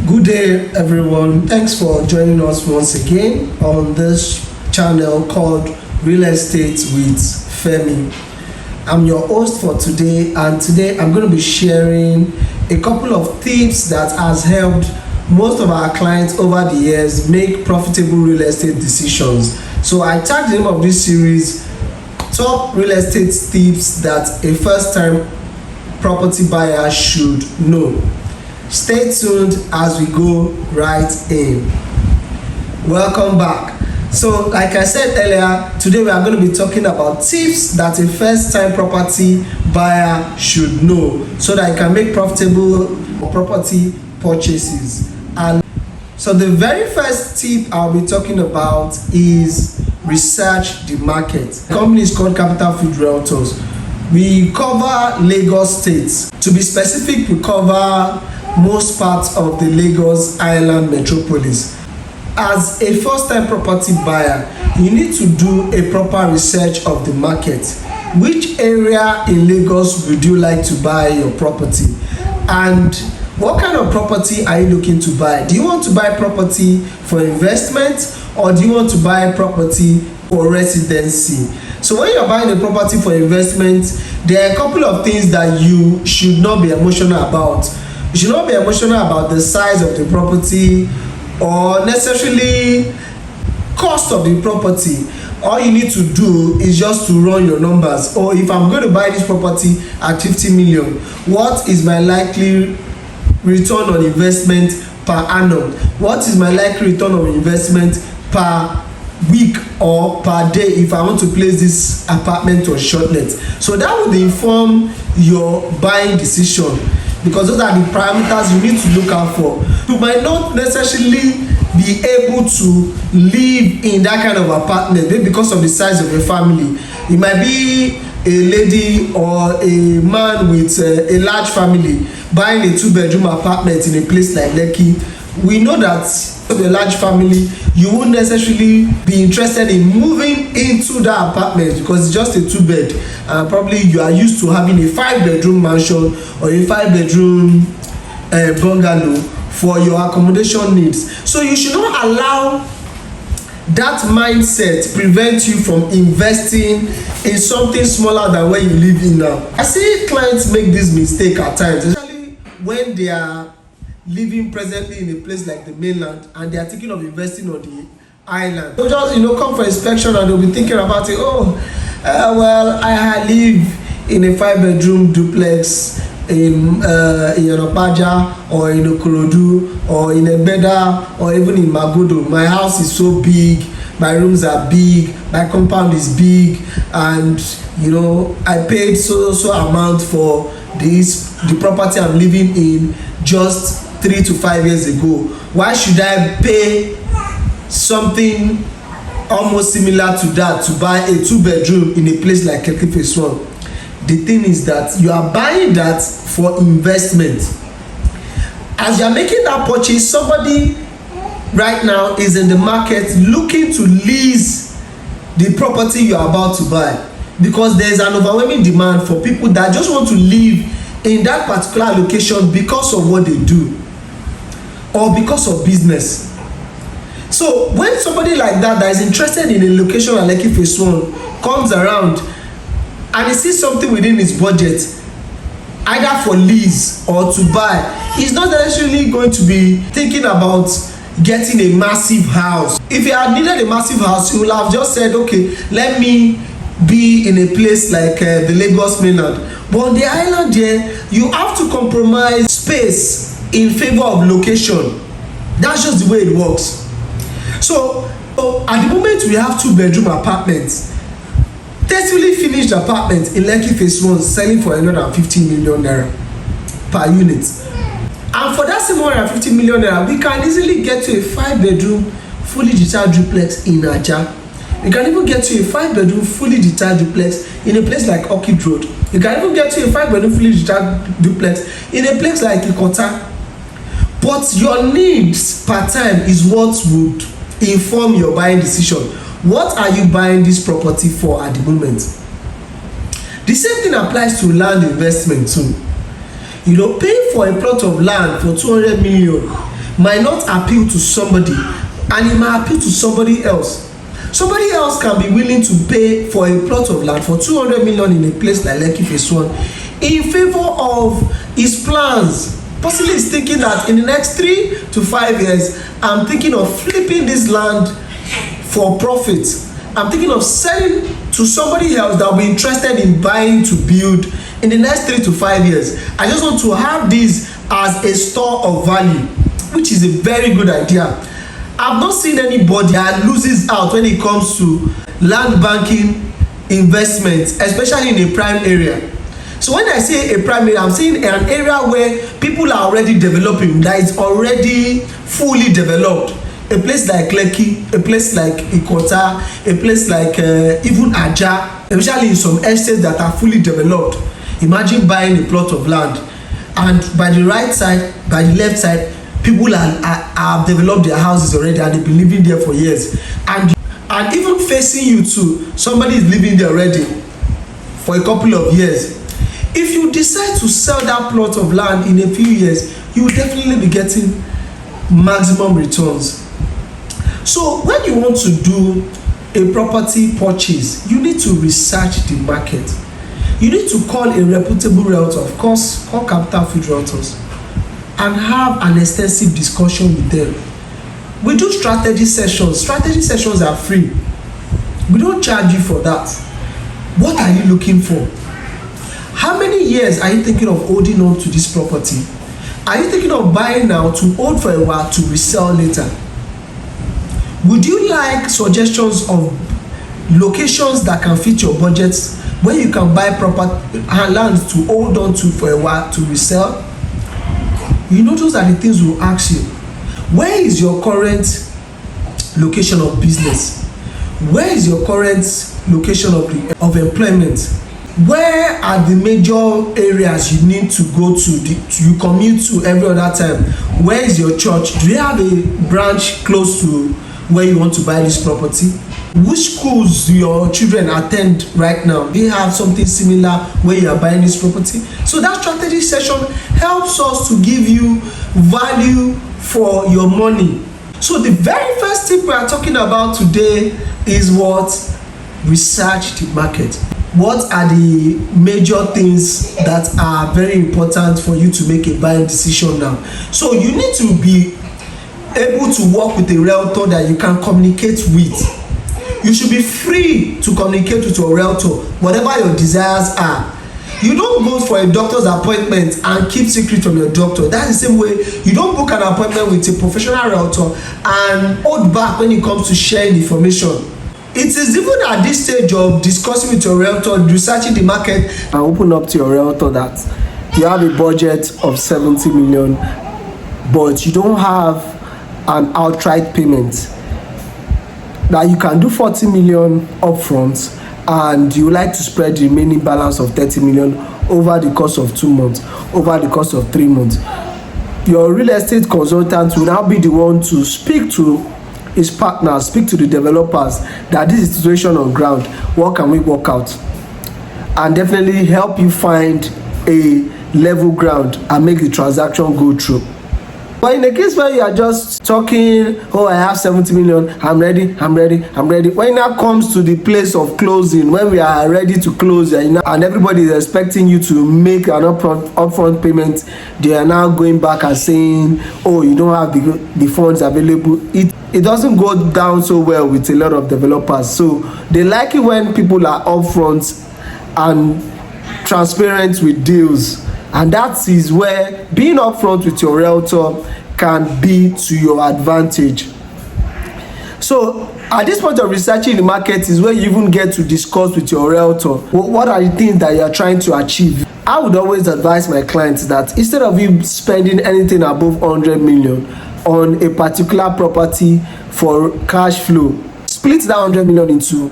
Good day, everyone. Thanks for joining us once again on this channel called Real Estate with Femi. I'm your host for today, and today I'm going to be sharing a couple of tips that has helped most of our clients over the years make profitable real estate decisions. So I tagged the name of this series Top Real Estate Tips That a First-Time Property Buyer Should Know. Stay tuned as we go right in. Welcome back. So like I said earlier, today we are going to be talking about tips that a first-time property buyer should know so that you can make profitable property purchases. And so the very first tip I'll be talking about is research the market. The company is called Capitalfieldsrealtors. We cover Lagos State. To be specific, we cover most parts of the Lagos Island metropolis. As a first-time property buyer, you need to do a proper research of the market. Which area in Lagos would you like to buy your property? And what kind of property are you looking to buy? Do you want to buy property for investment, or do you want to buy property for residency? So when you're buying a property for investment, there are a couple of things that you should not be emotional about. You should not be emotional about the size of the property or necessarily cost of the property. All you need to do is just to run your numbers. Or if I'm going to buy this property at 50 million, what is my likely return on investment per annum? What is my likely return on investment per week or per day if I want to place this apartment on shortlet? So that would inform your buying decision, because those are the parameters you need to look out for. You might not necessarily be able to live in that kind of apartment, maybe because of the size of your family. It might be a lady or a man with a large family buying a 2-bedroom apartment in a place like Lekki. We know that for a large family, you won't necessarily be interested in moving into that apartment because it's just a 2-bed. Probably you are used to having a 5-bedroom mansion or a 5-bedroom bungalow for your accommodation needs. So you should not allow that mindset prevent you from investing in something smaller than where you live in now. I see clients make this mistake at times, especially when they are living presently in a place like the mainland and they are thinking of investing on the island. They'll just come for inspection and they'll be thinking about it. Well, I live in a 5-bedroom duplex in Yonopaja or in Okorodu or in Ebeda or even in Magodo. My house is so big, my rooms are big, my compound is big, and I paid so amount for the property I'm living in just 3 to 5 years ago. Why should I pay something almost similar to that to buy a 2-bedroom in a place like Lekki Phase 1? The thing is that you are buying that for investment. As you are making that purchase, somebody right now is in the market looking to lease the property you are about to buy, because there is an overwhelming demand for people that just want to live in that particular location because of what they do or because of business. So when somebody like that is interested in a location like Lekki Phase 1 comes around and he sees something within his budget, either for lease or to buy, he's not necessarily going to be thinking about getting a massive house. If he had needed a massive house, he would have just said, okay, let me be in a place like the Lagos mainland. But on the island here, you have to compromise space in favor of location. That's just the way it works. So at the moment, we have 2-bedroom apartments. Tastefully finished apartment in Lekki Phase 1 selling for 150 million naira per unit. And for that same 150 million naira, we can easily get to a 5-bedroom fully detached duplex in Aja. You can even get to a 5-bedroom fully detached duplex in a place like Orchid Road. You can even get to a 5-bedroom fully detached duplex in a place like Ikota. But your needs per time is what would inform your buying decision. What are you buying this property for at the moment? The same thing applies to land investment too. Paying for a plot of land for 200 million might not appeal to somebody, and it might appeal to somebody else. Somebody else can be willing to pay for a plot of land for 200 million in a place like Lekki Phase 1 in favor of his plans. Possibly he's thinking that in the next 3 to 5 years, I'm thinking of flipping this land for profit. I'm thinking of selling to somebody else that will be interested in buying to build in the next 3 to 5 years. I just want to have this as a store of value, which is a very good idea. I've not seen anybody that loses out when it comes to land banking investments, especially in a prime area. So when I say a prime area, I'm saying an area where people are already developing, that is already fully developed. A place like Lekki, a place like Ikota, a place like even Aja, especially in some estates that are fully developed. Imagine buying a plot of land, and by the right side, by the left side, people have developed their houses already, and they've been living there for years. And even facing you too, somebody is living there already for a couple of years. If you decide to sell that plot of land in a few years, you will definitely be getting maximum returns. So when you want to do a property purchase, you need to research the market. You need to call a reputable realtor, of course, call Capitalfieldsrealtors, and have an extensive discussion with them. We do strategy sessions. Strategy sessions are free. We don't charge you for that. What are you looking for? How many years are you thinking of holding on to this property? Are you thinking of buying now to hold for a while to resell later? Would you like suggestions of locations that can fit your budget, where you can buy proper land to hold on to for a while to resell? You know, those are the things we'll ask you. Where is your current location of business? Where is your current location of employment? Where are the major areas you need to go to, you commute to every other time? Where is your church? Do you have a branch close to where you want to buy this property? Which schools do your children attend right now? Do you have something similar where you are buying this property? So that strategy session helps us to give you value for your money. So the very first tip we are talking about today is what? Research the market. What are the major things that are very important for you to make a buying decision now? So you need to be able to work with a realtor that you can communicate with. You should be free to communicate with your realtor, whatever your desires are. You don't go for a doctor's appointment and keep secret from your doctor. That's the same way you don't book an appointment with a professional realtor and hold back when it comes to sharing information. It is even at this stage of discussing with your realtor, researching the market, and open up to your realtor that you have a budget of 70 million, but you don't have an outright payment, that you can do 40 million upfront, and you like to spread the remaining balance of 30 million over the course of 2 months, over the course of 3 months. Your real estate consultant will now be the one to speak to his partners, speak to the developers, that this is the situation on ground, what can we work out, and definitely help you find a level ground and make the transaction go through. But in the case where you are just talking, oh, I have 70 million, I'm ready. When it now comes to the place of closing, when we are ready to close, and everybody is expecting you to make an upfront payment, they are now going back and saying, oh, you don't have the funds available. It doesn't go down so well with a lot of developers. So they like it when people are upfront and transparent with deals. And that is where being upfront with your realtor can be to your advantage. So at this point of researching the market is where you even get to discuss with your realtor what are the things that you are trying to achieve. I would always advise my clients that instead of you spending anything above 100 million on a particular property for cash flow, split that 100 million into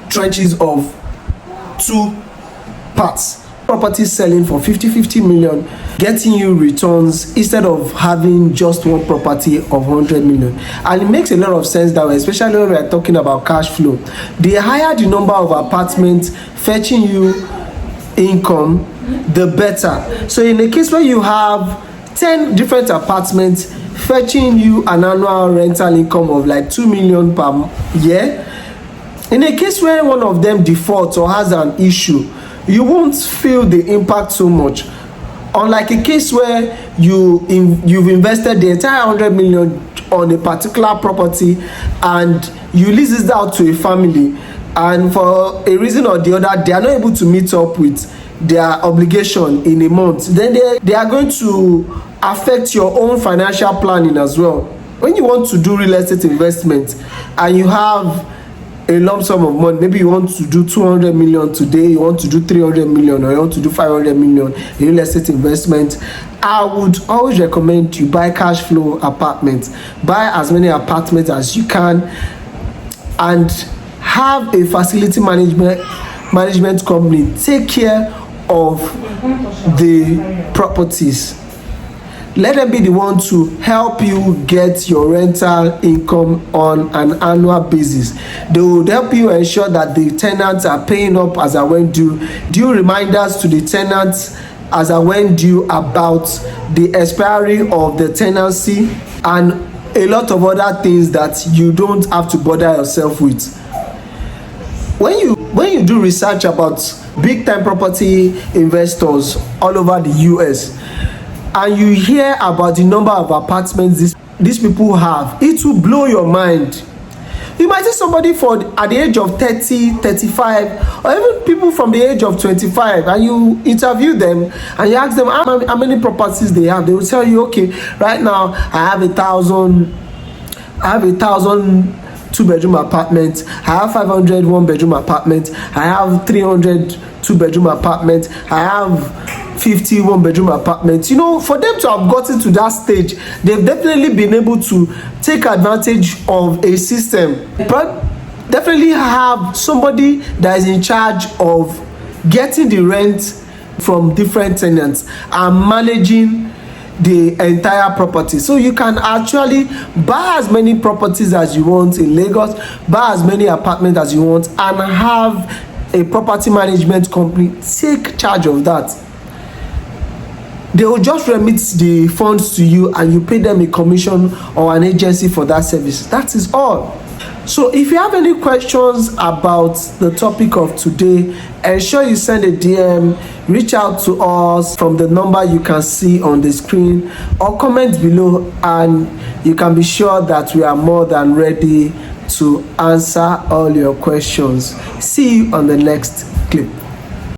tranches of 2 parts. Property selling for 50 million, getting you returns instead of having just one property of 100 million. And it makes a lot of sense that way, especially when we are talking about cash flow. The higher the number of apartments fetching you income, the better. So in a case where you have 10 different apartments fetching you an annual rental income of like 2 million per year. In a case where one of them defaults or has an issue, you won't feel the impact so much. Unlike a case where you've invested the entire 100 million on a particular property and you lease it out to a family, and for a reason or the other they are not able to meet up with their obligation in a month, then they are going to affect your own financial planning as well. When you want to do real estate investment and you have a lump sum of money, maybe you want to do 200 million today, you want to do 300 million, or you want to do 500 million in real estate investment, I would always recommend you buy cash flow apartments. Buy as many apartments as you can and have a facility management company take care of the properties. Let them be the one to help you get your rental income on an annual basis. They will help you ensure that the tenants are paying up as and when due reminders to the tenants as and when due about the expiry of the tenancy, and a lot of other things that you don't have to bother yourself with. When you do research about big time property investors all over the US, and you hear about the number of apartments these people have, it will blow your mind. You might see somebody at the age of 30, 35, or even people from the age of 25, and you interview them and you ask them how many properties they have. They will tell you, okay, right now I have 1,000 two-bedroom apartments, I have 500 one-bedroom apartments, I have 300 two-bedroom apartments, I have 50 one-bedroom apartments. You know, for them to have gotten to that stage, they've definitely been able to take advantage of a system, but definitely have somebody that is in charge of getting the rent from different tenants and managing the entire property. So you can actually buy as many properties as you want in Lagos, buy as many apartments as you want, and have a property management company take charge of that. They will just remit the funds to you and you pay them a commission or an agency for that service. That is all. So if you have any questions about the topic of today, ensure you send a DM, reach out to us from the number you can see on the screen, or comment below, and you can be sure that we are more than ready to answer all your questions. See you on the next clip.